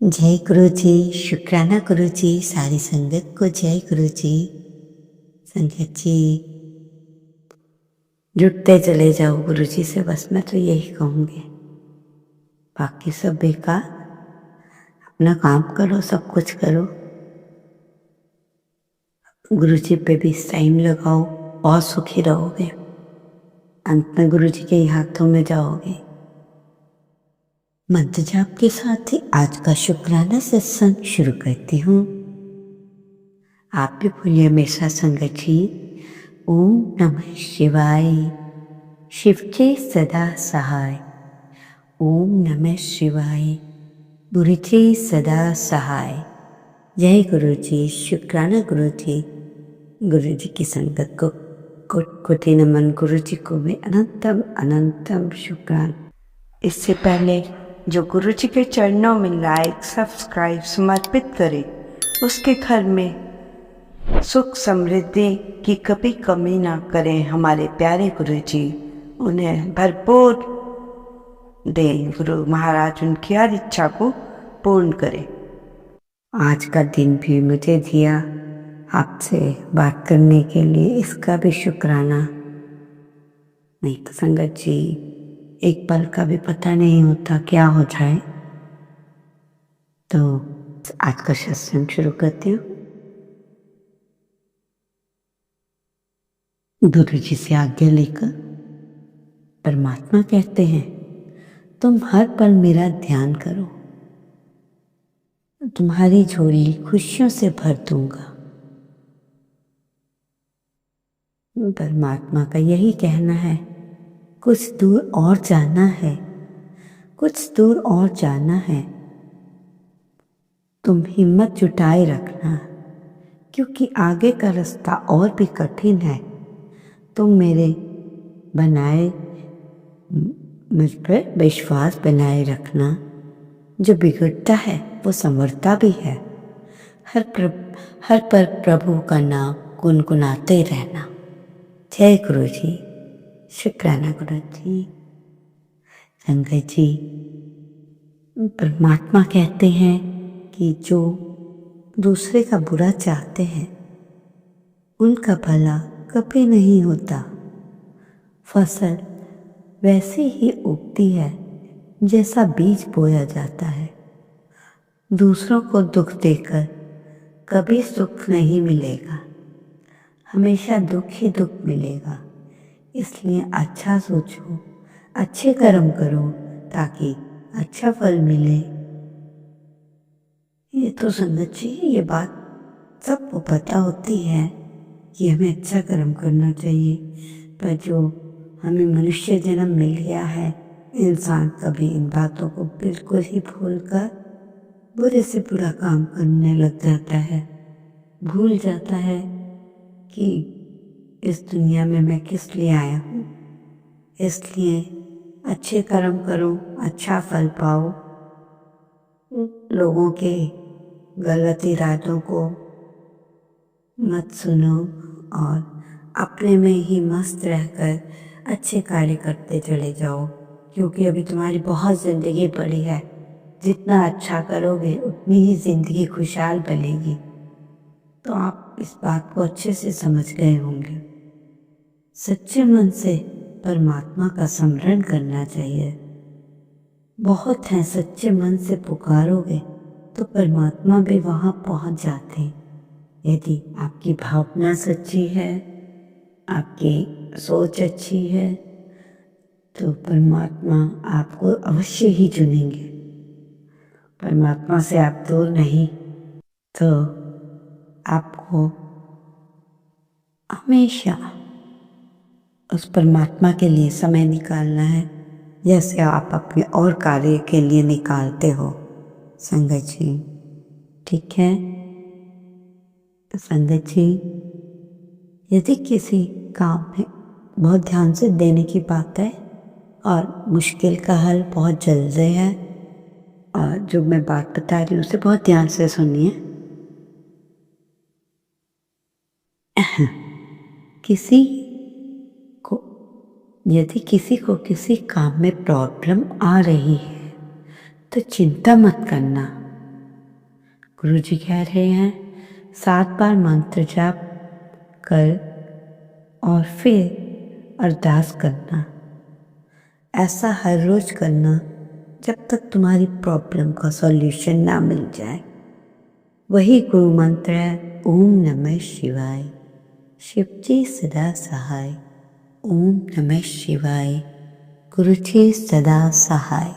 जय गुरु जी। शुक्राना गुरु जी। सारी संगत को जय गुरु जी। संगत जी जुटते चले जाओ गुरु जी से, बस मैं तो यही कहूँगी। बाकी सब बेकार, अपना काम करो, सब कुछ करो, गुरु जी पे भी टाइम लगाओ, बहुत सुखी रहोगे। अंत में गुरु जी के ही हाथों में जाओगे। मंत्र जाप के साथ ही आज का शुक्राना सत्संग शुरू करती हूँ। आप भी बोलिए मेरे साथ संगत जी, ओम नमः शिवाय। शिवचे सदा सहाय। ओम नमः शिवाय। गुरुजी सदा सहाय। जय गुरु जी। शुक्राना गुरु जी। गुरु जी की संगत को कोटि कोटि नमन। गुरु जी को भी अनंतम अनंतम शुक्रान। इससे पहले जो गुरु जी के चरणों में लाइक सब्सक्राइब समर्पित करे, उसके घर में सुख समृद्धि की कभी कमी ना करें। हमारे प्यारे गुरु जी उन्हें भरपूर दे। गुरु महाराज उनकी हर इच्छा को पूर्ण करें। आज का दिन भी मुझे दिया आपसे बात करने के लिए, इसका भी शुक्राना। नहीं तो संगत जी, एक पल का भी पता नहीं होता क्या हो जाए। तो आज का सत्संग शुरू करती हूँ। गुरु जी से आज्ञा लेकर परमात्मा कहते हैं, तुम हर पल मेरा ध्यान करो, तुम्हारी झोली खुशियों से भर दूंगा। परमात्मा का यही कहना है, कुछ दूर और जाना है, कुछ दूर और जाना है। तुम हिम्मत जुटाए रखना, क्योंकि आगे का रास्ता और भी कठिन है। तुम मेरे बनाए मुझ पर विश्वास बनाए रखना। जो बिगड़ता है वो संवरता भी है। हर पल प्रभु का नाम गुनगुनाते रहना। जय गुरु जी। शुक्राना गुरु जी। संगत जी, परमात्मा कहते हैं कि जो दूसरे का बुरा चाहते हैं उनका भला कभी नहीं होता। फसल वैसे ही उगती है जैसा बीज बोया जाता है। दूसरों को दुख देकर कभी सुख नहीं मिलेगा, हमेशा दुख ही दुख मिलेगा। इसलिए अच्छा सोचो, अच्छे कर्म करो ताकि अच्छा फल मिले। ये तो संगत जी, ये बात सबको पता होती है कि हमें अच्छा कर्म करना चाहिए, पर जो हमें मनुष्य जन्म मिल गया है, इंसान कभी इन बातों को बिल्कुल ही भूलकर बुरे से बुरा काम करने लग जाता है। भूल जाता है कि इस दुनिया में मैं किस लिए आया हूँ। इसलिए अच्छे कर्म करो, अच्छा फल पाओ। लोगों के गलत इरादों को मत सुनो और अपने में ही मस्त रहकर अच्छे कार्य करते चले जाओ, क्योंकि अभी तुम्हारी बहुत जिंदगी पड़ी है। जितना अच्छा करोगे उतनी ही जिंदगी खुशहाल बनेगी। तो आप इस बात को अच्छे से समझ गए होंगे। सच्चे मन से परमात्मा का स्मरण करना चाहिए। बहुत हैं, सच्चे मन से पुकारोगे तो परमात्मा भी वहां पहुंच जाते हैं। यदि आपकी भावना सच्ची है, आपकी सोच अच्छी है, तो परमात्मा आपको अवश्य ही चुनेंगे। परमात्मा से आप दूर नहीं, तो आपको हमेशा उस परमात्मा के लिए समय निकालना है, जैसे आप अपने और कार्य के लिए निकालते हो। संगत जी, ठीक है? तो संगत जी, यदि किसी काम में बहुत ध्यान से देने की बात है और मुश्किल का हल बहुत जल्दी है, और जो मैं बात बता रही हूँ उसे बहुत ध्यान से सुनिए। यदि किसी को किसी काम में प्रॉब्लम आ रही है तो चिंता मत करना। गुरुजी कह रहे हैं 7 बार मंत्र जाप कर और फिर अरदास करना। ऐसा हर रोज करना जब तक तुम्हारी प्रॉब्लम का सॉल्यूशन ना मिल जाए। वही गुरु मंत्र है ओम नमः शिवाय, शिव जी सदा सहाय। ओम नमः शिवाय, गुरु जी सदा सहाय।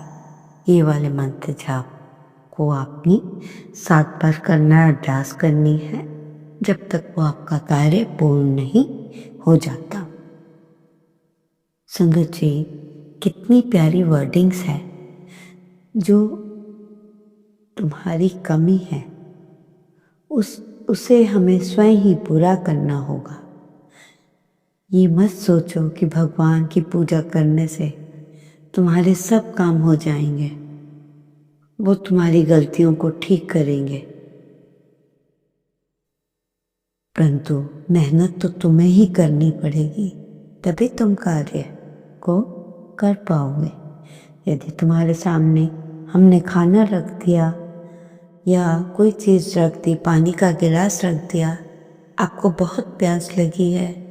ये वाले मंत्र जाप को आपने 7 बार करना, अरदास करनी है जब तक वो आपका कार्य पूर्ण नहीं हो जाता। संगत जी, कितनी प्यारी वर्डिंग्स है। जो तुम्हारी कमी है उसे हमें स्वयं ही पूरा करना होगा। ये मत सोचो कि भगवान की पूजा करने से तुम्हारे सब काम हो जाएंगे, वो तुम्हारी गलतियों को ठीक करेंगे, परंतु मेहनत तो तुम्हें ही करनी पड़ेगी, तभी तुम कार्य को कर पाओगे। यदि तुम्हारे सामने हमने खाना रख दिया या कोई चीज़ रख दी, पानी का गिलास रख दिया, आपको बहुत प्यास लगी है,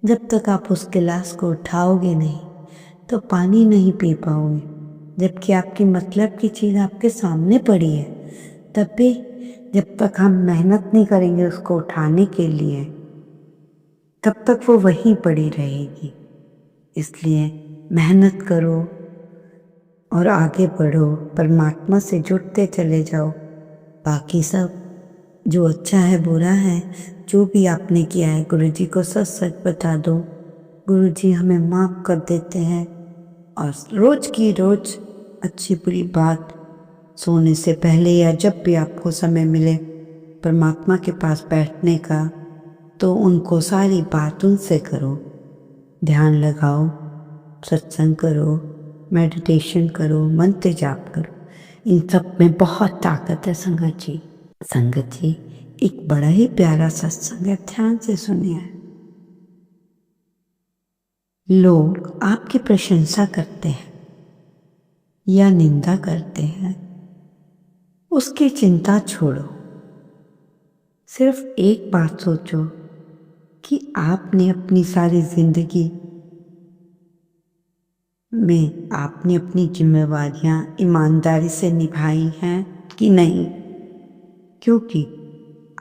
जब तक आप उस गिलास को उठाओगे नहीं तो पानी नहीं पी पाओगे। जबकि आपकी मतलब की चीज़ आपके सामने पड़ी है, तब भी जब तक हम मेहनत नहीं करेंगे उसको उठाने के लिए, तब तक वो वहीं पड़ी रहेगी। इसलिए मेहनत करो और आगे बढ़ो, परमात्मा से जुड़ते चले जाओ। बाकी सब जो अच्छा है बुरा है, जो भी आपने किया है, गुरुजी को सच सच बता दो। गुरुजी हमें माफ़ कर देते हैं। और रोज की रोज अच्छी बुरी बात सोने से पहले या जब भी आपको समय मिले परमात्मा के पास बैठने का, तो उनको सारी बात उनसे करो। ध्यान लगाओ, सत्संग करो, मेडिटेशन करो, मंत्र जाप करो। इन सब में बहुत ताकत है संगत जी। संगत जी, एक बड़ा ही प्यारा सत्संग है, ध्यान से सुनिए। लोग आपकी प्रशंसा करते हैं या निंदा करते हैं, उसकी चिंता छोड़ो। सिर्फ एक बात सोचो कि आपने अपनी सारी जिंदगी में आपने अपनी जिम्मेवारियां ईमानदारी से निभाई हैं कि नहीं, क्योंकि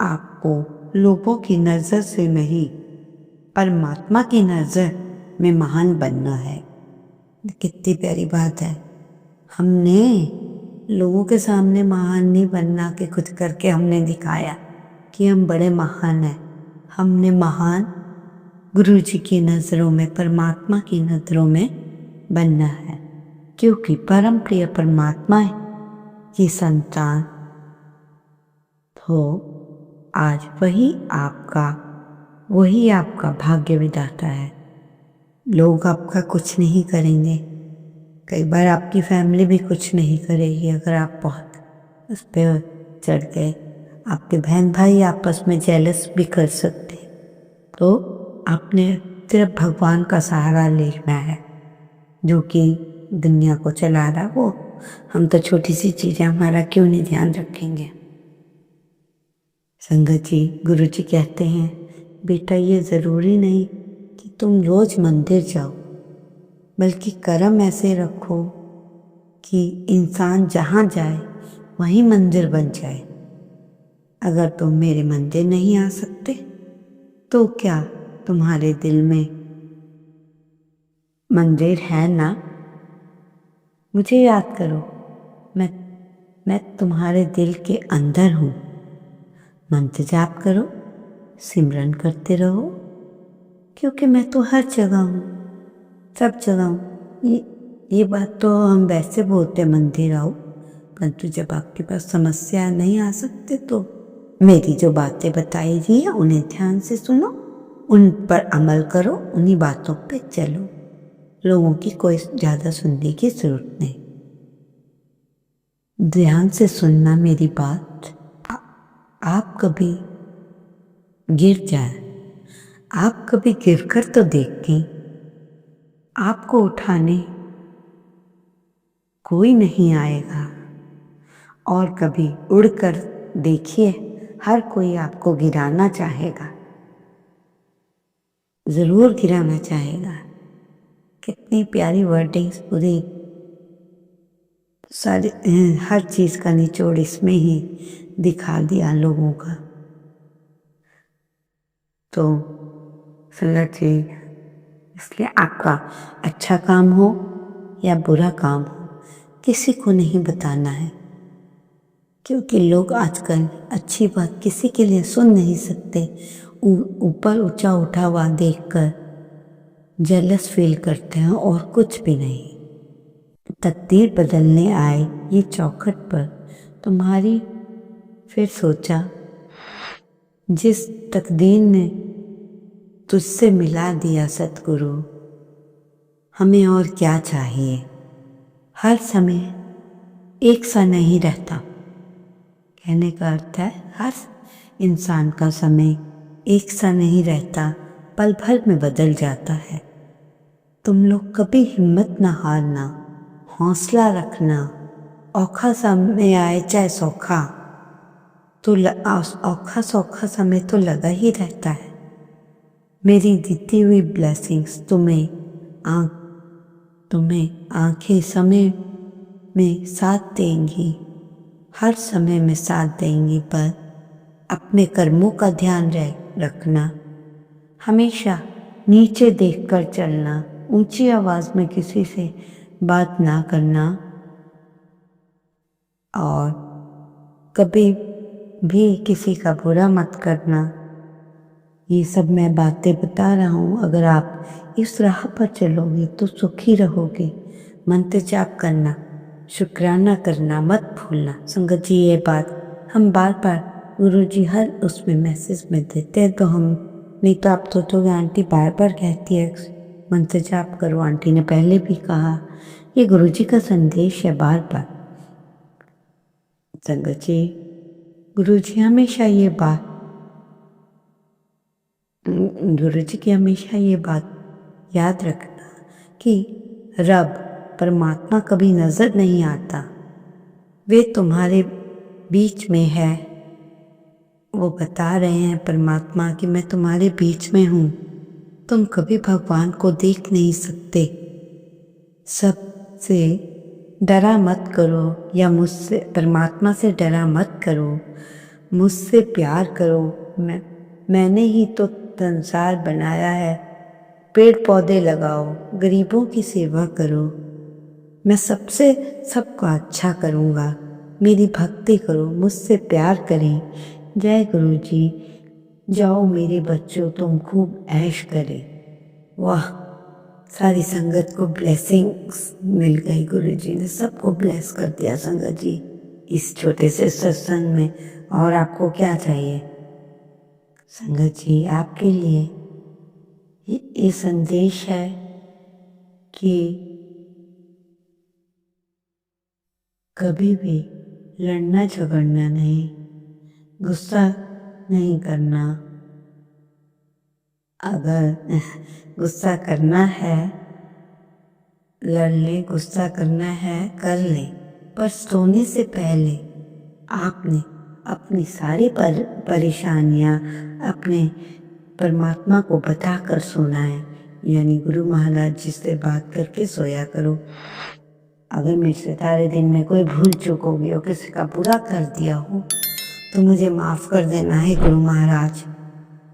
आपको लोगों की नज़र से नहीं, परमात्मा की नज़र में महान बनना है। कितनी प्यारी बात है। हमने लोगों के सामने महान नहीं बनना कि कुछ करके हमने दिखाया कि हम बड़े महान हैं। हमने महान गुरु जी की नज़रों में, परमात्मा की नज़रों में बनना है, क्योंकि परम प्रिय परमात्मा की संतान हो आज वही आपका भाग्य विधाता है। लोग आपका कुछ नहीं करेंगे, कई बार आपकी फैमिली भी कुछ नहीं करेगी अगर आप बहुत उस पर चढ़ गए। आपके बहन भाई आपस में जेलस भी कर सकते, तो आपने सिर्फ भगवान का सहारा लेना है जो कि दुनिया को चला रहा। वो हम तो छोटी सी चीज़ें, हमारा क्यों नहीं ध्यान रखेंगे। संगत जी, गुरु जी कहते हैं बेटा ये ज़रूरी नहीं कि तुम रोज मंदिर जाओ, बल्कि कर्म ऐसे रखो कि इंसान जहाँ जाए वहीं मंदिर बन जाए। अगर तुम मेरे मंदिर नहीं आ सकते तो क्या तुम्हारे दिल में मंदिर है ना? मुझे याद करो, मैं तुम्हारे दिल के अंदर हूँ। मंत्र जाप करो, सिमरन करते रहो, क्योंकि मैं तो हर जगह हूँ, सब जगह हूँ। ये बात तो हम वैसे बोलते मंदिर आओ, परंतु जब आपके पास समस्या नहीं आ सकते तो मेरी जो बातें बताई गई हैं उन्हें ध्यान से सुनो, उन पर अमल करो, उन्हीं बातों पे चलो। लोगों की कोई ज़्यादा सुनने की जरूरत नहीं, ध्यान से सुनना मेरी बात। आप कभी गिर जाए, आप कभी गिरकर तो देखें, आपको उठाने कोई नहीं आएगा। और कभी उड़कर देखिए, हर कोई आपको गिराना चाहेगा, ज़रूर गिराना चाहेगा। कितनी प्यारी वर्डिंग्स, पूरी सारी हर चीज़ का निचोड़ इसमें ही दिखा दिया लोगों का। तो संगत जी, इसलिए आपका अच्छा काम हो या बुरा काम हो, किसी को नहीं बताना है, क्योंकि लोग आजकल अच्छी बात किसी के लिए सुन नहीं सकते। ऊपर ऊंचा उठा हुआ देखकर जेलस फील करते हैं और कुछ भी नहीं। तकदीर बदलने आए ये चौखट पर तुम्हारी, फिर सोचा जिस तकदीर ने तुझसे मिला दिया सतगुरु, हमें और क्या चाहिए। हर समय एक सा नहीं रहता। कहने का अर्थ है हर इंसान का समय एक सा नहीं रहता, पल भर में बदल जाता है। तुम लोग कभी हिम्मत ना हारना, हौसला रखना। औखा समय आए चाहे सौखा, तो औखा सौखा समय तो लगा ही रहता है। मेरी दी हुई ब्लेसिंग्स तुम्हें आंखें समय में साथ देंगी, हर समय में साथ देंगी, पर अपने कर्मों का ध्यान रखना। हमेशा नीचे देखकर चलना, ऊंची आवाज में किसी से बात ना करना, और कभी भी किसी का बुरा मत करना। ये सब मैं बातें बता रहा हूँ, अगर आप इस राह पर चलोगे तो सुखी रहोगे। मंत्र जाप करना, शुक्राना करना मत भूलना। संगत जी, ये बात हम बार बार गुरुजी हर उसमें मैसेज में देते हैं, तो हम नहीं तो आप सोचोगे आंटी बार बार कहती है मंत्र जाप करो। आंटी ने पहले भी कहा, ये गुरुजी का संदेश है बार बार। संगत जी, गुरुजी हमेशा ये बात गुरुजी की हमेशा ये बात याद रखना कि रब परमात्मा कभी नजर नहीं आता, वे तुम्हारे बीच में है। वो बता रहे हैं परमात्मा कि मैं तुम्हारे बीच में हूँ, तुम कभी भगवान को देख नहीं सकते। सबसे डरा मत करो, या मुझसे, परमात्मा से डरा मत करो, मुझसे प्यार करो। मैंने ही तो संसार बनाया है। पेड़ पौधे लगाओ, गरीबों की सेवा करो, मैं सबको अच्छा करूँगा। मेरी भक्ति करो, मुझसे प्यार करें। जय गुरु जी। जाओ मेरे बच्चों, तुम खूब ऐश करें। वाह, सारी संगत को ब्लेसिंग्स मिल गई। गुरु जी ने सबको ब्लेस कर दिया संगत जी इस छोटे से सत्संग में। और आपको क्या चाहिए संगत जी? आपके लिए ये संदेश है कि कभी भी लड़ना झगड़ना नहीं, गुस्सा नहीं करना। अगर गुस्सा करना है लड़ ले, गुस्सा करना है कर ले, पर सोने से पहले आपने अपनी सारी परेशानियां अपने परमात्मा को बताकर सोना है, यानी गुरु महाराज जी से बात करके सोया करो। अगर मुझसे सारे दिन में कोई भूल चूक हो गई हो, किसी का बुरा कर दिया हो, तो मुझे माफ कर देना है गुरु महाराज।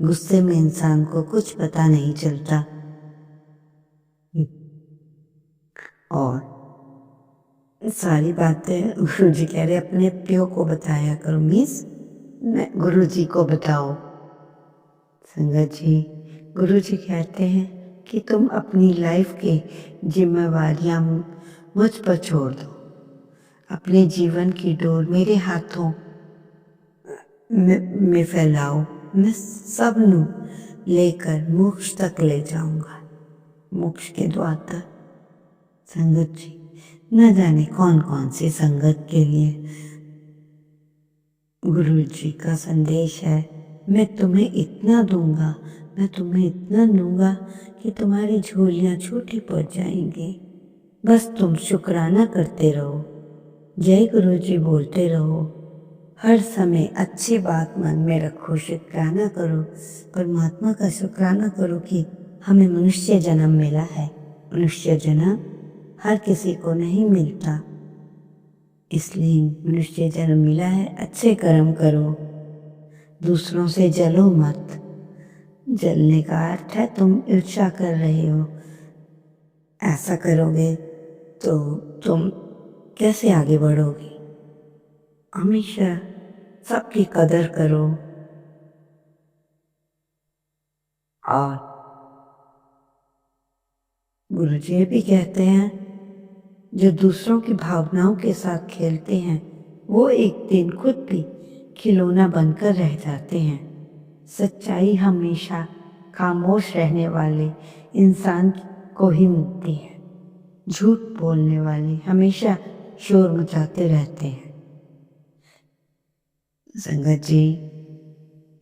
गुस्से में इंसान को कुछ पता नहीं चलता। और सारी बातें गुरु जी कह रहे अपने प्यो को बताया करो, मीन्स गुरु जी को बताओ। संगत जी, गुरु जी कहते हैं कि तुम अपनी लाइफ की जिम्मेवारियां मुझ पर छोड़ दो। अपने जीवन की डोर मेरे हाथों में फैलाओ, मैं सबनों लेकर मोक्ष तक ले जाऊंगा, मोक्ष के द्वार तक। संगत जी, न जाने कौन कौन सी संगत के लिए गुरु जी का संदेश है, मैं तुम्हें इतना दूंगा, मैं तुम्हें इतना दूंगा कि तुम्हारी झोलियां छोटी पड़ जाएंगी। बस तुम शुक्राना करते रहो, जय गुरु जी बोलते रहो, हर समय अच्छी बात मन में रखो, शुक्राना करो, परमात्मा का शुक्राना करो कि हमें मनुष्य जन्म मिला है। मनुष्य जन्म हर किसी को नहीं मिलता, इसलिए मनुष्य जन्म मिला है। अच्छे कर्म करो, दूसरों से जलो मत। जलने का अर्थ है तुम ईर्ष्या कर रहे हो। ऐसा करोगे तो तुम कैसे आगे बढ़ोगे। हमेशा सबकी कदर करो और गुरुजी ये भी कहते हैं, जो दूसरों की भावनाओं के साथ खेलते हैं वो एक दिन खुद भी खिलौना बनकर रह जाते हैं। सच्चाई हमेशा खामोश रहने वाले इंसान को ही मिलती है। झूठ बोलने वाले हमेशा शोर मचाते रहते हैं। संगत जी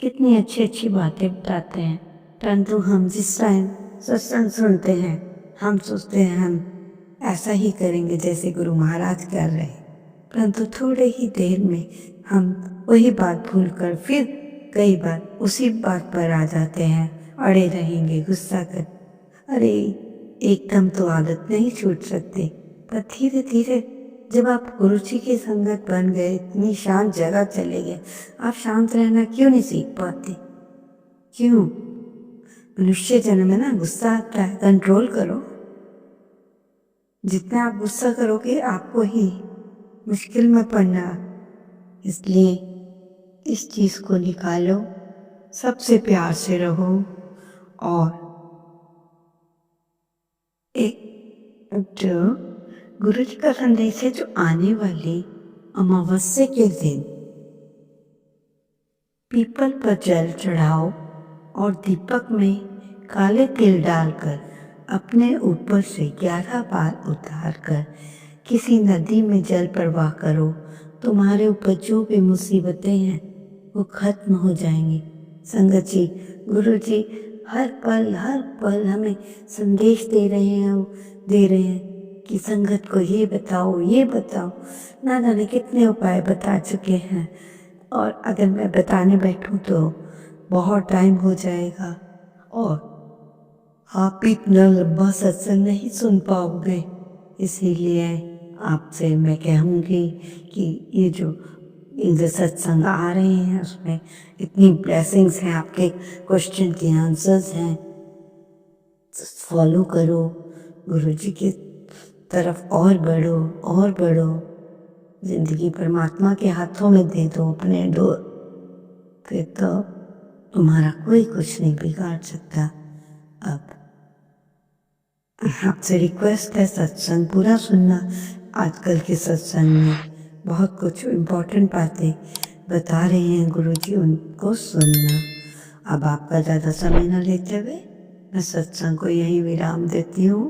कितनी अच्छी अच्छी बातें बताते हैं, परंतु हम जिस टाइम सत्संग सुनते हैं हम सोचते हैं हम ऐसा ही करेंगे जैसे गुरु महाराज कर रहे हैं, परंतु थोड़े ही देर में हम वही बात भूलकर फिर कई बार उसी बात पर आ जाते हैं, अड़े रहेंगे गुस्सा कर। अरे एकदम तो आदत नहीं छूट सकती, पर धीरे धीरे जब आप गुरु जी की संगत बन गए, इतनी शांत जगह चले गए, आप शांत रहना क्यों नहीं सीख पाते। क्यों? मनुष्य जन्म में ना गुस्सा आता है, कंट्रोल करो। जितना आप गुस्सा करोगे आपको ही मुश्किल में पड़ना, इसलिए इस चीज को निकालो, सबसे प्यार से रहो। और एक जो गुरु जी का संदेश है, जो आने वाली अमावस्या के दिन पीपल पर जल चढ़ाओ और दीपक में काले तिल डालकर अपने ऊपर से 11 बार उतार कर किसी नदी में जल प्रवाह करो। तुम्हारे ऊपर जो भी मुसीबतें हैं वो खत्म हो जाएंगी। संगत जी, गुरु जी हर पल हमें संदेश दे रहे हैं कि संगत को ये बताओ। ना जाने कितने उपाय बता चुके हैं, और अगर मैं बताने बैठूं तो बहुत टाइम हो जाएगा और आप इतना लंबा सत्संग नहीं सुन पाओगे। इसीलिए आपसे मैं कहूँगी कि ये जो सत्संग आ रहे हैं उसमें इतनी ब्लेसिंग्स हैं, आपके क्वेश्चन के आंसर्स हैं, फॉलो करो, गुरु जी की तरफ और बढ़ो। जिंदगी परमात्मा के हाथों में दे दो, अपने दो, फिर तो तुम्हारा कोई कुछ नहीं बिगाड़ सकता। अब आपसे रिक्वेस्ट है सत्संग पूरा सुनना। आजकल के सत्संग में बहुत कुछ इम्पोर्टेंट बातें बता रहे हैं गुरु जी, उनको सुनना। अब आपका ज़्यादा समय न लेते हुए मैं सत्संग को यहीं विराम देती हूँ।